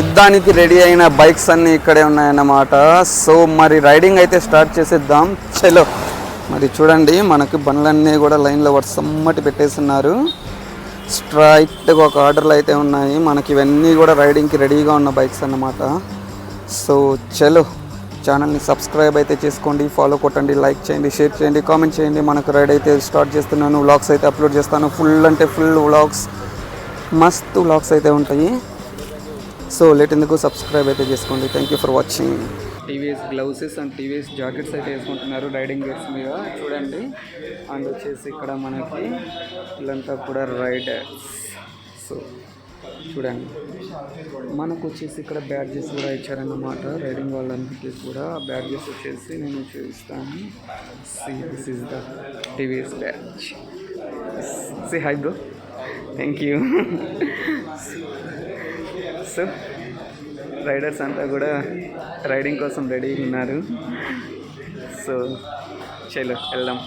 యుద్ధానికి రెడీ అయిన బైక్స్ అన్నీ ఇక్కడే ఉన్నాయన్నమాట. సో మరి రైడింగ్ అయితే స్టార్ట్ చేసేద్దాం. చలో మరి చూడండి, మనకు బండ్లన్నీ కూడా లైన్లో వర్సమ్మటి పెట్టేస్తున్నారు. స్ట్రైట్గా ఒక ఆర్డర్లు అయితే ఉన్నాయి. మనకి ఇవన్నీ కూడా రైడింగ్కి రెడీగా ఉన్న బైక్స్ అన్నమాట. సో చలో, ఛానల్ని సబ్స్క్రైబ్ అయితే చేసుకోండి, ఫాలో కొట్టండి, లైక్ చేయండి, షేర్ చేయండి, కామెంట్ చేయండి. మనకు రైడ్ అయితే స్టార్ట్ చేస్తున్నాను. వ్లాగ్స్ అయితే అప్లోడ్ చేస్తాను. ఫుల్ అంటే ఫుల్ వ్లాగ్స్, మస్తు వ్లాగ్స్ అయితే ఉంటాయి. సో లేట్ ఎందుకు, సబ్స్క్రైబ్ అయితే చేసుకోండి. Thank you for watching. TVS gloves and TVS jackets అయితే వేసుకుంటున్నారు రైడింగ్ గేట్స్ మీద చూడండి. అండ్ వచ్చేసి ఇక్కడ మనకి వీళ్ళంతా కూడా రైడర్స్. సో చూడండి, మనకు వచ్చేసి ఇక్కడ బ్యాడ్జెస్ కూడా ఇచ్చారన్నమాట. రైడింగ్ వాళ్ళందరికీ కూడా బ్యాడ్జెస్ వచ్చేసి నేను చూపిస్తాను. This is the TVS badge. Say hi bro. Thank you. So riders అంతా కూడా రైడింగ్ కోసం రెడీ ఉన్నారు. సో చలో వెళ్దాం.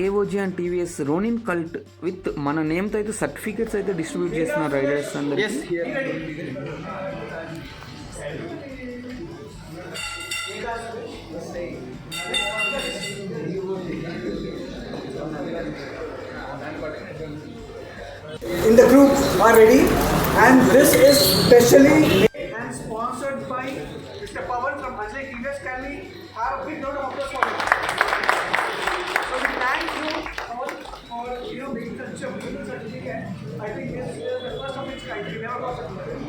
AOG and TVS Ronin cult with మన నేమ్తో అయితే సర్టిఫికేట్స్ అయితే డిస్ట్రిబ్యూట్ చేస్తున్నారు రైడర్స్ అందరికీ. In the group are ready, and this is specially and sponsored by Mr. Pawan from Ajay TVS. Can we have a big round of applause for him? So we thank you all for making such a beautiful certificate. I think this is the first of its kind. We never got certificate.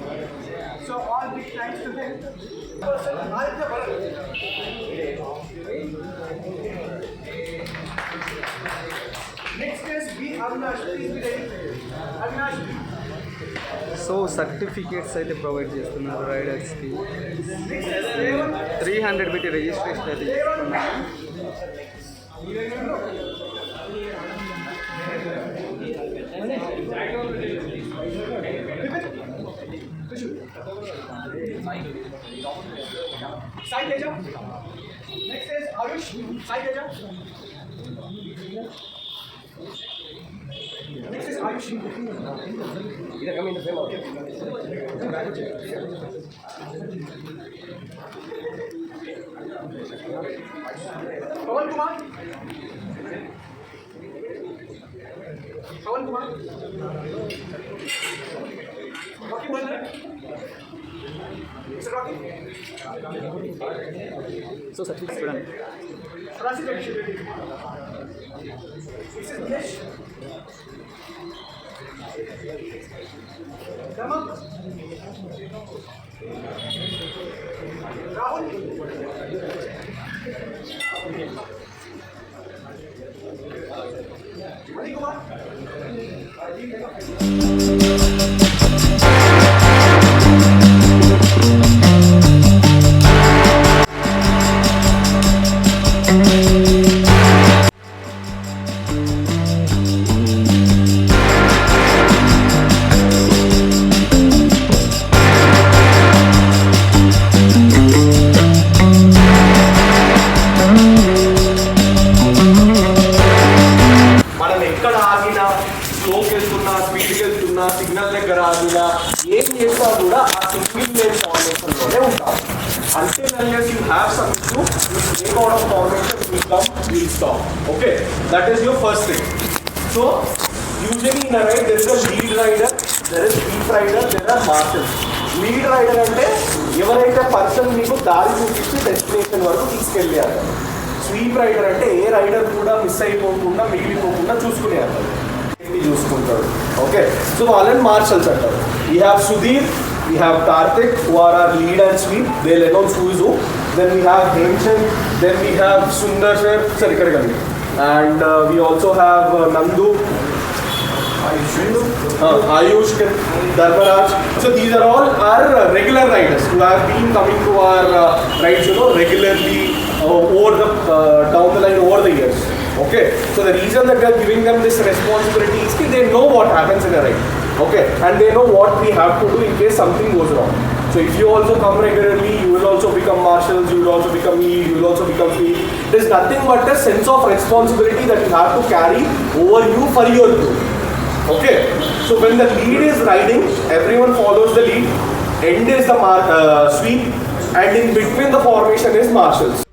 So all big thanks to him. Next is B. Avinash. Please be ready. Avinash. So certificates అయితే provide చేస్తున్నారు రైడర్స్కి. 300 పెట్టి registration అయితే చేస్తున్నారు. Sai Teja. Next is Ayush. Sai Teja. Next is Ayush. Either come in the frame or Pawan Kumar. Pawan Kumar. Rocky Bandar. Mr. Rocky. So certificates చూడండి. Rasi Reddy. This is Dinesh. Damak. Rahul. Mani Kumar. Signal దగ్గర ఆగినా ఏం చేసినా కూడా ఆ single lane ఫార్మేషన్లోనే ఉంటాం. అంటే unless you have some issue, you break out of formation, will come, will stop. Okay, that is your first thing. So usually in a ride there is a lead rider, there is sweep rider, there are marshals. Lead rider అంటే ఎవరైతే person మీకు దారి చూపించి destination వరకు తీసుకెళ్ళారు. Sweep rider అంటే ఏ rider కూడా miss అయిపోకుండా మిగిలిపోకుండా చూసుకునేవారు, చూసుకుంటాడు. ఓకే, సో వాళ్ళని మార్షల్స్ అంటారు. We have Sudheer, we have Karthik who are our lead and sweep. They'll announce who is who. Then we have Hemchand, then we have Sundar sir, and we also have Nandu, Ayush, Dharmaraj. So these are all our regular riders who have been coming to our rides, regularly over the down the line over the years. Okay. So the reason that we are giving them this responsibility is that they know what happens in a ride. Okay. And they know what we have to do in case something goes wrong. So if you also come regularly, you will also become marshals, you will also become lead, you will also become lead. There's nothing but a sense of responsibility that you have to carry over you for your group. Okay, so when the lead is riding, everyone follows the lead. End is the sweep, and in between the formation is marshals.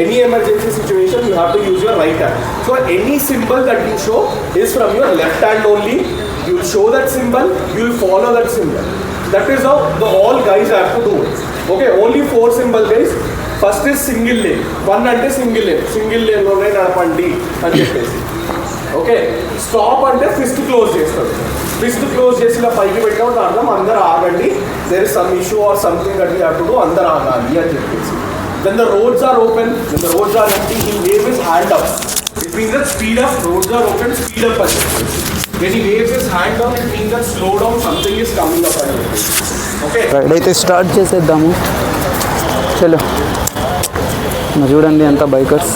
Any emergency situation, you have to use your right hand. So any symbol that you show is from your left hand only. You will show that symbol, you will follow that symbol. That is how all guys have to do it. Okay, only 4 symbol guys. First is single lane. One ante single lane. Single lane lo nadapandi అని చెప్పేసి. Okay, stop అంటే fist close చేస్తారు. Fist close చేసి ఇలా పైకి పెట్టినప్పుడు అర్థం అందరు ఆగండి, there is some issue or something that we have to do, అందరు ఆగాలి అని చెప్పేసి. When the roads are open, when the roads are empty, he wave his hand up. It means that speed up, roads are open, speed up అని చెప్పేసి. When he waves his hand down, it means that slow down, something is coming up అని చెప్పేసి. Okay, ride అయితే start చేసేద్దాము. చలో చూడండి అంతా bikers.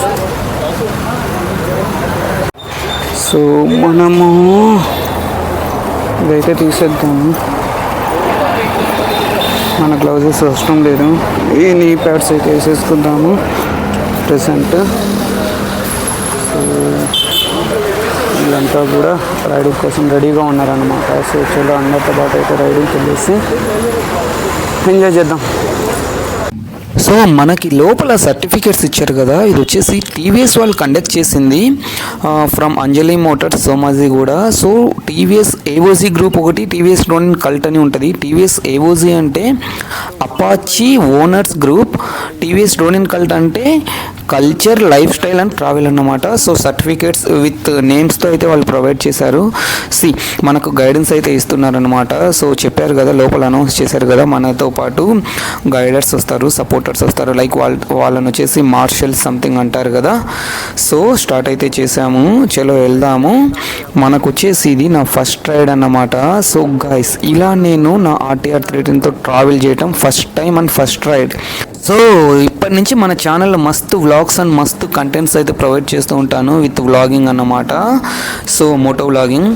So మనము ఇదైతే తీసేద్దాము. మన గ్లౌజెస్ అవసరం లేదు, ఈ నీ ప్యాడ్స్ అయితే వేసేసుకుందాము ప్రెసెంట్. సో వీళ్ళంతా కూడా రైడింగ్ కోసం రెడీగా ఉన్నారన్నమాట. సో చలో అందరితో పాటు అయితే రైడింగ్ వెళ్ళేసి ఎంజాయ్ చేద్దాం. సో మనకి లోపల సర్టిఫికేట్స్ ఇచ్చారు కదా, ఇది వచ్చేసి టీవీఎస్ వాళ్ళు కండక్ట్ చేసింది from Anjali Motors Somajiguda. So TVS AOG group ఒకటి, టీవీఎస్ రోనిన్ కల్ట్ అని ఉంటుంది. టీవీఎస్ ఏఓజీ అంటే Apache owners group, TVS Ronin cult అంటే culture, lifestyle and travel అన్నమాట. సో సర్టిఫికేట్స్ విత్ నేమ్స్తో అయితే వాళ్ళు ప్రొవైడ్ చేశారు. మనకు గైడెన్స్ అయితే ఇస్తున్నారనమాట. సో చెప్పారు కదా, లోపల అనౌన్స్ చేశారు కదా, మనతో పాటు గైడర్స్ వస్తారు, సపోర్టర్స్ వస్తారు, లైక్ వాళ్ళని వచ్చేసి మార్షల్ సంథింగ్ అంటారు కదా. సో స్టార్ట్ అయితే చేసాము, చలో వెళ్దాము. మనకు వచ్చేసి ఇది నా ఫస్ట్ రైడ్ అన్నమాట. సో గైస్, ఇలా నేను నా ఆర్టీఆర్ 310తో ట్రావెల్ చేయటం first time and first ride. So ఇప్పటి నుంచి మన ఛానల్లో మస్తు వ్లాగ్స్ అండ్ మస్తు కంటెంట్స్ అయితే ప్రొవైడ్ చేస్తూ ఉంటాను విత్ వ్లాగింగ్ అన్నమాట. So moto vlogging.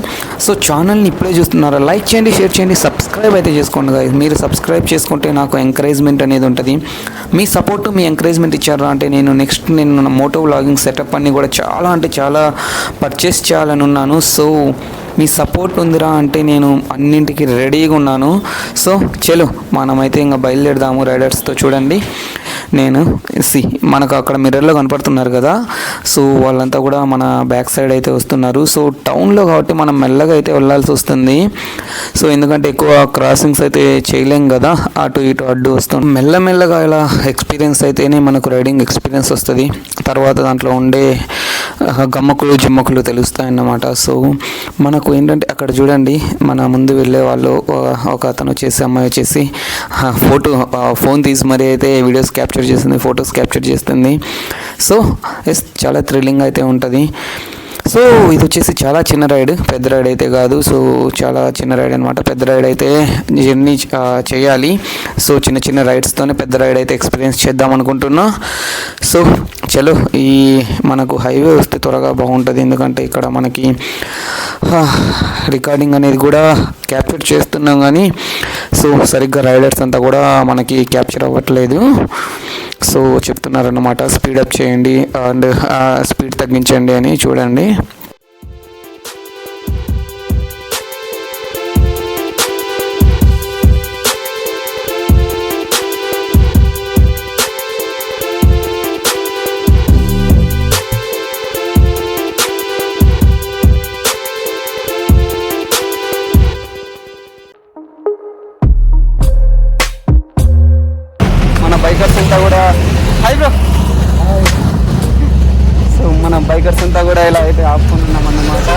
సో ఛానల్ని ఇప్పుడే చూస్తున్నారా, లైక్ చేయండి, షేర్ చేయండి, సబ్స్క్రైబ్ అయితే చేసుకోండి guys. మీరు సబ్స్క్రైబ్ చేసుకుంటే నాకు ఎంకరేజ్మెంట్ అనేది ఉంటుంది. మీ సపోర్ట్, మీ ఎంకరేజ్మెంట్ ఇచ్చారా అంటే నేను నా మోటో వ్లాగింగ్ సెటప్ అన్ని కూడా చాలా అంటే చాలా పర్చేస్ చేయాలని ఉన్నాను. సో మీ సపోర్ట్ ఉందిరా అంటే నేను అన్నింటికి రెడీగా ఉన్నాను. సో చలో మనమైతే ఇంకా బయలుదేరదాము రైడర్స్తో. చూడండి, నేను మనకు అక్కడ మిర్రర్లో కనపడుతున్నారు కదా, సో వాళ్ళంతా కూడా మన బ్యాక్ సైడ్ అయితే వస్తున్నారు. సో టౌన్లో కాబట్టి మనం మెల్లగా అయితే వెళ్ళాల్సి వస్తుంది. సో ఎందుకంటే ఎక్కువ క్రాసింగ్స్ అయితే చేయలేం కదా, అటు ఇటు అడ్డు వస్తాం. మెల్లమెల్లగా ఇలా ఎక్స్పీరియన్స్ అయితేనే మనకు రైడింగ్ ఎక్స్పీరియన్స్ వస్తుంది. తర్వాత దాంట్లో ఉండే గమ్మకులు జిమ్మకులు తెలుస్తాయి అన్నమాట. సో మనకు ఏంటంటే అక్కడ చూడండి, మన ముందు వెళ్ళే వాళ్ళు ఒక అతను వచ్చేసి, అమ్మాయి వచ్చేసి ఫోన్ తీసి మరీ అయితే వీడియోస్ క్యాప్చర్ చేస్తుంది, ఫొటోస్ క్యాప్చర్ చేస్తుంది. సో చాలా థ్రిల్లింగ్ అయితే ఉంటుంది. సో ఇది వచ్చేసి చాలా చిన్న రైడ్, పెద్ద రైడ్ అయితే కాదు. సో చాలా చిన్న రైడ్ అనమాట. పెద్ద రైడ్ అయితే జర్నీ చేయాలి. సో చిన్న చిన్న రైడ్స్తోనే పెద్ద రైడ్ అయితే ఎక్స్పీరియన్స్ చేద్దాం అనుకుంటున్నా. సో చలో, ఈ మనకు హైవే వస్తే త్వరగా బాగుంటుంది, ఎందుకంటే ఇక్కడ మనకి రికార్డింగ్ అనేది కూడా క్యాప్చర్ చేస్తున్నాం కానీ సో సరిగ్గా రైడర్స్ అంతా కూడా మనకి క్యాప్చర్ అవ్వట్లేదు. సో చెప్తున్నారన్నమాట, స్పీడప్ చేయండి అండ్ స్పీడ్ తగ్గించండి అని. చూడండి, బైకర్స్ అంతా కూడా సో మన బైకర్స్ అంతా కూడా ఇలా అయితే ఆపుకుంటున్నాం అన్నమాట.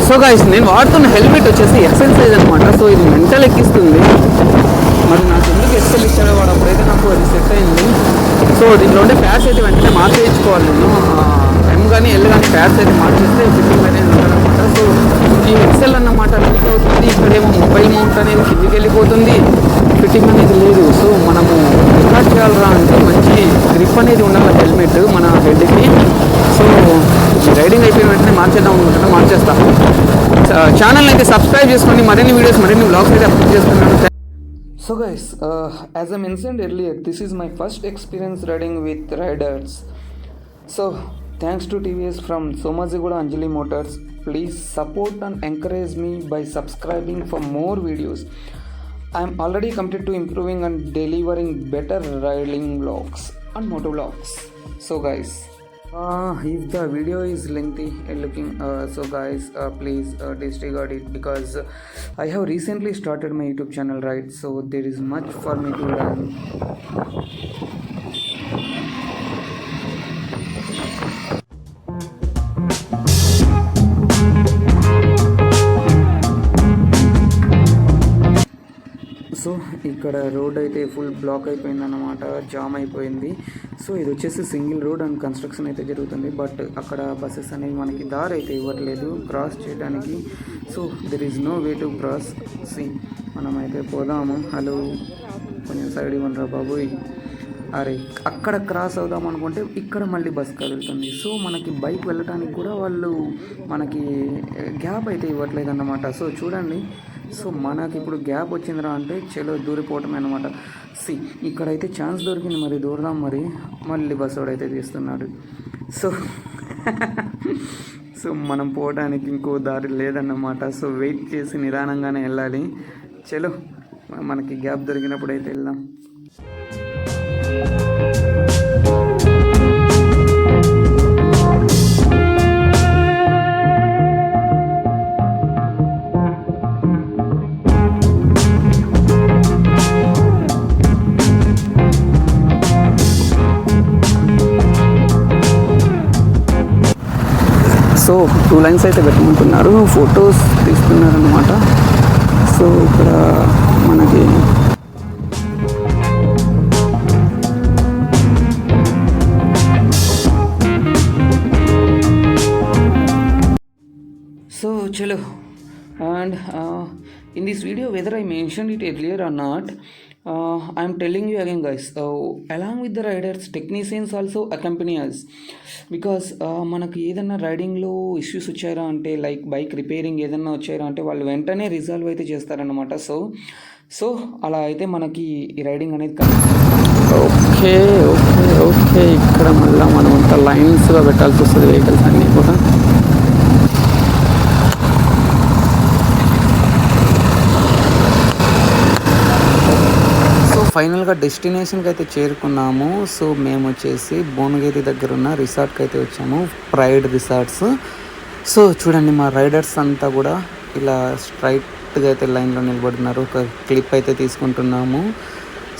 సో గైస్ నేను వాడుతున్న హెల్మెట్ వచ్చేసి ఎక్సెల్ సైజ్ అనమాట. సో ఇది మెంటల్ ఎక్కిస్తుంది. మరి నాకు ఎందుకు ఎక్సెల్ ఇచ్చాడో వాడు, అప్పుడైతే నాకు అది సెట్ అయింది. సో దీంట్లో ఉండే ప్యాడ్స్ అయితే వెంటనే మార్చేయించుకోవాలి నేను. ఎం కానీ ఎల్ కానీ ప్యాడ్స్ అయితే మార్చేస్తే ఫిట్టింగ్ అనేది ఉంటుందన్నమాట. సో ఈ ఎక్సెల్ అన్నమాట లీక్ అవుతుంది. ఇక్కడేమో మొబైల్ మౌంట్ అనేది కిందికి వెళ్ళిపోతుంది, ఫిట్టింగ్ అనేది లేదు. సో మనము రికార్డ్ చేయాలరా అంటే మంచి గ్రిప్ అనేది ఉండాలి హెల్మెట్ మన హెడ్కి. సో రైడింగ్ అయిపోయిన వెంటనే మార్చేద్దాం అనుకుంటున్నా, మార్చేస్తాను. ఛానల్ అయితే సబ్స్క్రైబ్ చేసుకోండి, మరిన్ని వీడియోస్ మరిన్ని వ్లాగ్స్ అయితే అప్లోడ్ చేస్తున్నాను. So guys, as I mentioned earlier, this is my first experience riding with riders. So thanks to TVS from Somazigoda Anjali Motors. Please support and encourage me by subscribing for more videos. I am already committed to improving and delivering better riding vlogs and moto vlogs. So guys, if the video is lengthy looking, so guys please disregard it, because I have recently started my YouTube channel, right? So there is much for me to learn. So ఇక్కడ road అయితే full black అయిపోయింది అన్నమాట, jam అయిపోయింది. So ఇది వచ్చేసి single road and construction అయితే జరుగుతుంది. But అక్కడ బస్సెస్ అనేవి మనకి దారి అయితే ఇవ్వట్లేదు క్రాస్ చేయడానికి. So there is no way to cross. సి మనమైతే పోదాము. హలో, కొంచెం సైడ్ ఇవ్వనరా బాబోయ్. అరే, అక్కడ క్రాస్ అవుదాం అనుకుంటే ఇక్కడ మళ్ళీ బస్ కదులుతుంది. సో మనకి బైక్ వెళ్ళటానికి కూడా వాళ్ళు మనకి గ్యాప్ అయితే ఇవ్వట్లేదు అన్నమాట. సో చూడండి, సో మనకి ఇప్పుడు గ్యాప్ వచ్చిందిరా అంటే చలో దూరిపోవటమే అనమాట. సి ఇక్కడైతే ఛాన్స్ దొరికింది, మరి దూరదాం. మరి మళ్ళీ బస్ వాడైతే తీస్తున్నాడు. సో మనం పోవడానికి ఇంకో దారి లేదన్నమాట. సో వెయిట్ చేసి నిదానంగానే వెళ్ళాలి. చలో మనకి గ్యాప్ దొరికినప్పుడు అయితే వెళ్దాం. సో 2 లైన్స్ అయితే పెట్టమంటున్నారు, ఫొటోస్ తీస్తున్నారు అనమాట. సో ఇక్కడ మనకి సో చలో. And in this video, whether I mentioned it earlier or not, I am telling you again guys, along with the riders, technicians also accompany us, because మనకి ఏదైనా రైడింగ్లో issues వచ్చారా అంటే లైక్ బైక్ రిపేరింగ్ ఏదైనా వచ్చారా అంటే వాళ్ళు వెంటనే రిజాల్వ్ అయితే చేస్తారనమాట. సో అలా అయితే మనకి ఈ రైడింగ్ అనేది ఓకే ఓకే ఓకే. ఇక్కడ మళ్ళీ మనం అంతా లైన్స్గా పెట్టాల్సి వస్తుంది వెహికల్స్ అన్నీ కూడా. ఫైనల్గా డెస్టినేషన్కి అయితే చేరుకున్నాము. సో మేము వచ్చేసి భువనగిరి దగ్గర ఉన్న రిసార్ట్కి అయితే వచ్చాము, ప్రైడ్ రిసార్ట్స్. సో చూడండి, మా రైడర్స్ అంతా కూడా ఇలా స్ట్రైట్గా అయితే లైన్లో నిలబడుతున్నారు. ఒక క్లిప్ అయితే తీసుకుంటున్నాము.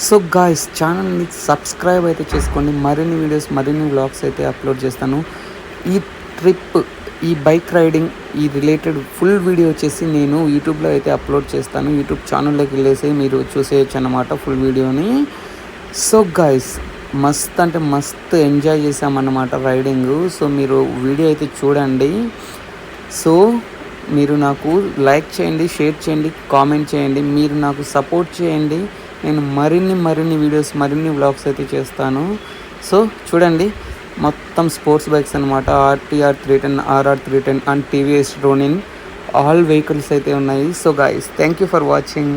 సో గాయ్స్, ఛానల్ని సబ్స్క్రైబ్ అయితే చేసుకోండి. మరిన్ని వీడియోస్ మరిన్ని వ్లాగ్స్ అయితే అప్లోడ్ చేస్తాను. ఈ ట్రిప్, ఈ బైక్ రైడింగ్, ఈ రిలేటెడ్ ఫుల్ వీడియో వచ్చేసి నేను యూట్యూబ్లో అయితే అప్లోడ్ చేస్తాను. యూట్యూబ్ ఛానల్లోకి వెళ్ళేసి మీరు చూసేయచ్చు అన్నమాట ఫుల్ వీడియోని. సో గైస్, మస్త్ అంటే మస్త్ ఎంజాయ్ చేసామన్నమాట రైడింగ్. సో మీరు వీడియో అయితే చూడండి. సో మీరు నాకు లైక్ చేయండి, షేర్ చేయండి, కామెంట్ చేయండి. మీరు నాకు సపోర్ట్ చేయండి. నేను మరిన్ని వీడియోస్ మరిన్ని వ్లాగ్స్ అయితే చేస్తాను. సో చూడండి, మొత్తం స్పోర్ట్స్ బైక్స్ అనమాట. RTR 310, RR 310 and TVS Ronin, all vehicles అయితే ఉన్నాయి. So guys, thank you for watching.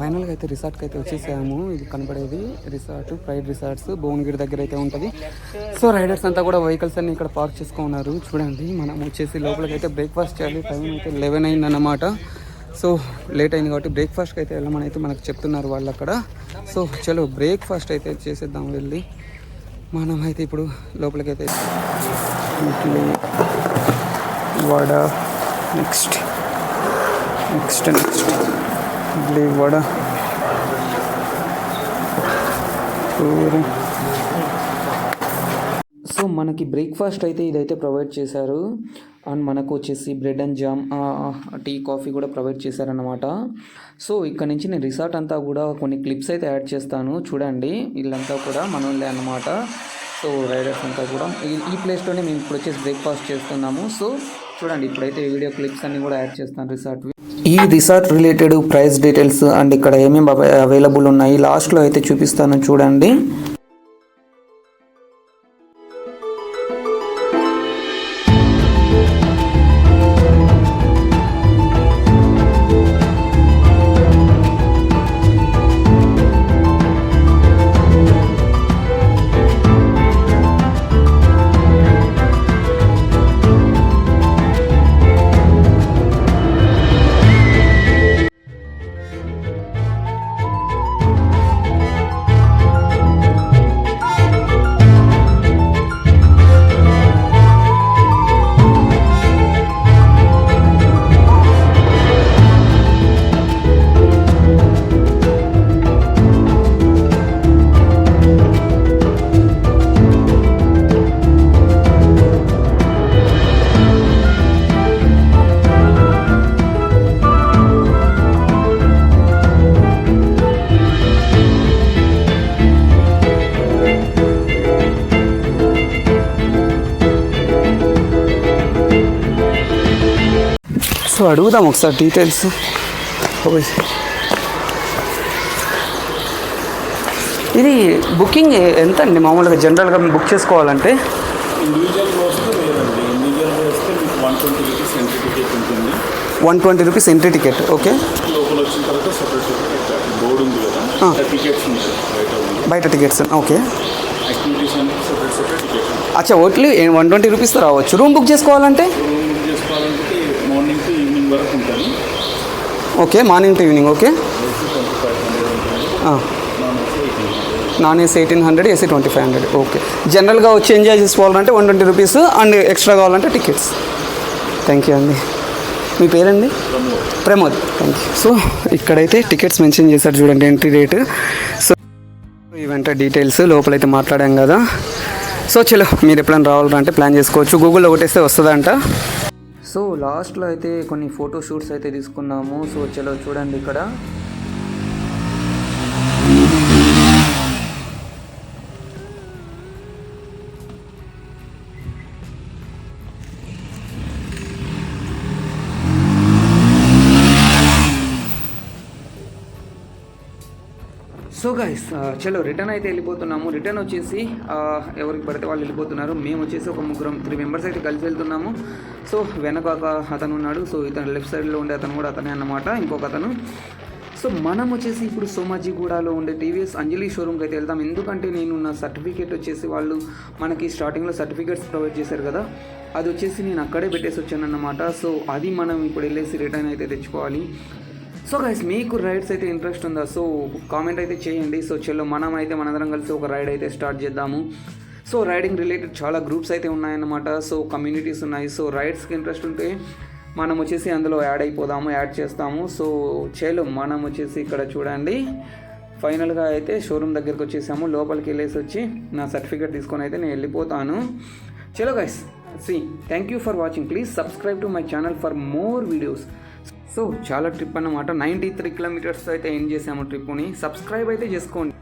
ఫైనల్గా అయితే రిసార్ట్కి అయితే వచ్చేసాము. ఇది కనపడేది రిసార్ట్, ప్రైడ్ రిసార్ట్స్, భువనగిరి దగ్గర అయితే ఉంటుంది. సో రైడర్స్ అంతా కూడా వెహికల్స్ అన్ని ఇక్కడ పార్క్ చేసుకున్నారు. చూడండి, మనం వచ్చేసి లోపలికి అయితే బ్రేక్ఫాస్ట్ చేయాలి. టైం అయితే 11 అయిందన్నమాట. సో లేట్ అయింది కాబట్టి బ్రేక్ఫాస్ట్కి అయితే వెళ్ళమని అయితే మనకు చెప్తున్నారు వాళ్ళు అక్కడ. సో చలో బ్రేక్ఫాస్ట్ అయితే చేసేద్దాం వెళ్ళి. మనం అయితే ఇప్పుడు లోపలికి అయితే ఇడ్లీ, వడ, నెక్స్ట్ ఇడ్లీ, వడ, పూరి, సో మనకి బ్రేక్ఫాస్ట్ అయితే ఇదైతే ప్రొవైడ్ చేశారు. అండ్ మనకు వచ్చేసి bread and jam, tea, coffee కూడా ప్రొవైడ్ చేశారన్నమాట. సో ఇక్కడ నుంచి నేను రిసార్ట్ అంతా కూడా కొన్ని క్లిప్స్ అయితే యాడ్ చేస్తాను చూడండి. వీళ్ళంతా కూడా మనోళ్ళే అన్నమాట. సో రైడర్స్ అంతా కూడా ఈ ప్లేస్లోనే మేము ఇప్పుడు వచ్చేసి బ్రేక్ఫాస్ట్ చేస్తున్నాము. సో చూడండి, ఇప్పుడైతే వీడియో క్లిప్స్ అన్ని కూడా యాడ్ చేస్తాను రిసార్ట్. ఈ resort related price details and ఇక్కడ ఏమేమి అవైలబుల్ ఉన్నాయి లాస్ట్లో అయితే చూపిస్తాను చూడండి. సో అడుగుదాం ఒకసారి డీటెయిల్స్. ఇది బుకింగ్ ఎంత అండి మామూలుగా జనరల్గా బుక్ చేసుకోవాలంటే? ఇండివిజువల్ వస్తే లేదండి. ఇండివిజువల్ వస్తే మీకు 120 రూపీస్ ఎంట్రీ టికెట్ ఉంటుంది. 120 రూపీస్ ఎంట్రీ టికెట్. ఓకే. లోపల వచ్చిన తర్వాత సపరేట్ బోర్డు ఉంది కదా, టికెట్స్ ఉంటాయి బయట టికెట్స్. ఓకే. యాక్టివిటీస్ అన్ని సపరేట్ టికెట్స్. అచ్చా, ఓన్లీ 120 రూపీస్తో రావచ్చు. రూమ్ బుక్ చేసుకోవాలంటే? రూమ్ బుక్ చేసుకోవాలంటే మార్నింగ్ టు ఈవినింగ్ వరకు ఉంటుంది. Okay, morning to evening. Okay. 2500 ఉంటుంది. Non AC 1800, AC 2500. ఓకే. జనరల్గా వచ్చి ఎంజాయ్ చేసుకోవాలంటే 120 రూపీస్ అండ్ ఎక్స్ట్రా కావాలంటే టికెట్స్. థ్యాంక్ యూ అండి. మీ పేరండి? ప్రమోద్. Thank you. సో ఇక్కడైతే టికెట్స్ మెన్షన్ చేశారు చూడండి, entry rate. So event details లోపలైతే మాట్లాడాం కదా. సో చలో, మీరు ఎప్పుడైనా రావాలంటే ప్లాన్ చేసుకోవచ్చు. గూగుల్లో కొట్టేస్తే వస్తుందంట. సో లాస్ట్లో అయితే కొన్ని ఫోటో షూట్స్ అయితే తీసుకున్నాము. సో చలో చూడండి ఇక్కడ. సో గైస్, చలో రిటర్న్ అయితే వెళ్ళిపోతున్నాము. రిటర్న్ వచ్చేసి ఎవరికి పడితే వాళ్ళు వెళ్ళిపోతున్నారు. మేము వచ్చేసి ఒక 3 మెంబర్స్ అయితే కలిసి వెళ్తున్నాము. సో వెనక ఒక అతను ఉన్నాడు. సో ఇతను లెఫ్ట్ సైడ్లో ఉండే అతను కూడా అతనే అన్నమాట, ఇంకొక అతను. సో మనం వచ్చేసి ఇప్పుడు సోమాజిగూడలో ఉండే టీవీఎస్ అంజలి షోరూమ్కి అయితే వెళ్తాం. ఎందుకంటే నేను నా సర్టిఫికేట్ వచ్చేసి వాళ్ళు మనకి స్టార్టింగ్లో సర్టిఫికేట్స్ ప్రొవైడ్ చేశారు కదా, అది వచ్చేసి నేను అక్కడే పెట్టేసి వచ్చాను అన్నమాట. సో అది మనం ఇప్పుడు వెళ్ళేసి రిటర్న్ అయితే తెచ్చుకోవాలి. సో గైస్, మీకు రైడ్స్ అయితే ఇంట్రెస్ట్ ఉందా? సో కామెంట్ అయితే చేయండి. సో చలో మనందరం కలిసి ఒక రైడ్ అయితే స్టార్ట్ చేద్దాము. సో రైడింగ్ రిలేటెడ్ చాలా గ్రూప్స్ అయితే ఉన్నాయన్నమాట. సో కమ్యూనిటీస్ ఉన్నాయి. సో రైడ్స్కి ఇంట్రెస్ట్ ఉంటే మనం వచ్చేసి అందులో యాడ్ చేస్తాము. సో చలో మనం వచ్చేసి ఇక్కడ చూడండి, ఫైనల్గా అయితే షోరూమ్ దగ్గరికి వచ్చేసాము. లోపలికి వెళ్ళేసి వచ్చి నా సర్టిఫికేట్ తీసుకొని అయితే నేను వెళ్ళిపోతాను. చలో guys, thank you for watching. Please subscribe to my channel for more videos. So చాలా ట్రిప్ అన్నమాట, 93 కిలోమీటర్స్ అయితే ఎండ్ చేసాము ట్రిప్ని. సబ్స్క్రైబ్ అయితే చేసుకోండి.